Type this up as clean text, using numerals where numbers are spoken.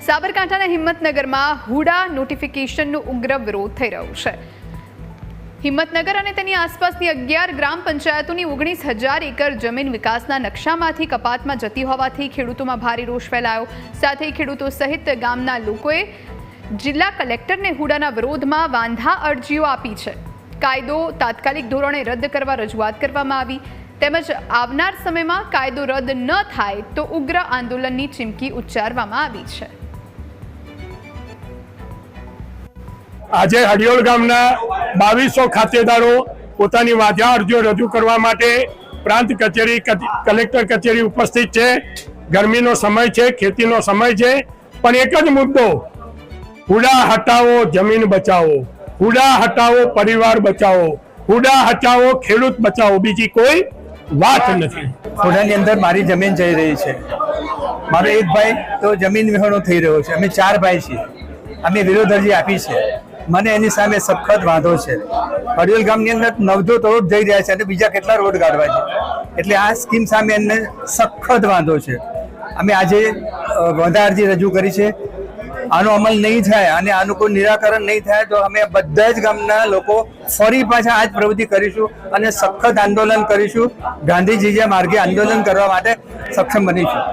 સાબરકાંઠાના હિંમતનગરમાં હુડા નોટિફિકેશનનો ઉગ્ર વિરોધ થઈ રહ્યો છે। હિંમતનગર અને તેની આસપાસની 11 ગ્રામ પંચાયતોની 19,000 એકર જમીન વિકાસના નકશામાંથી કપાતમાં જતી હોવાથી ખેડૂતોમાં ભારે રોષ ફેલાયો। સાથે ખેડૂતો સહિત ગામના લોકોએ જિલ્લા કલેક્ટરને હુડાના વિરોધમાં વાંધા અરજીઓ આપી છે। કાયદો તાત્કાલિક ધોરણે રદ કરવા રજૂઆત કરવામાં આવી તેમજ આવનાર સમયમાં કાયદો રદ ન થાય તો ઉગ્ર આંદોલનની ચીમકી ઉચ્ચારવામાં આવી છે। આજે હડિયોલ ગામના 2200 ખાતેદારો પોતાની વાંધા અરજીઓ રજૂ કરવા માટે પ્રાંત કચેરી કલેક્ટર કચેરી ઉપસ્થિત છે। ગરમીનો સમય છે, ખેતીનો સમય છે, પણ એક જ મુદ્દો, હુડા હટાવો જમીન બચાવો, હુડા હટાવો પરિવાર બચાવો, હુડા હટાવો ખેડૂત બચાવો, બીજી કોઈ વાત નથી। હુડાની અંદર મારી જમીન જઈ રહી છે। મારો એક ભાઈ તો જમીન વિહોણો થઈ રહ્યો છે। અમે 4 ભાઈ છીએ। અમે વિરોધ અરજી આપી છે। મને એની સામે સખત વાંધો છે। હડિયોલ ગામની અંદર 9 રોડ જઈ રહ્યા છે અને બીજા કેટલા રોડ કાઢવા છે, એટલે આ સ્કીમ સામે એમને સખત વાંધો છે। અમે આજે વાંધા અરજી રજૂ કરી છે। આનો અમલ નહીં થાય અને આનું કોઈ નિરાકરણ નહીં થાય તો અમે બધા જ ગામના લોકો ફરી પાછા આ જ પ્રવૃત્તિ કરીશું અને સખત આંદોલન કરીશું। ગાંધીજી જે માર્ગે આંદોલન કરવા માટે સક્ષમ બનીશું।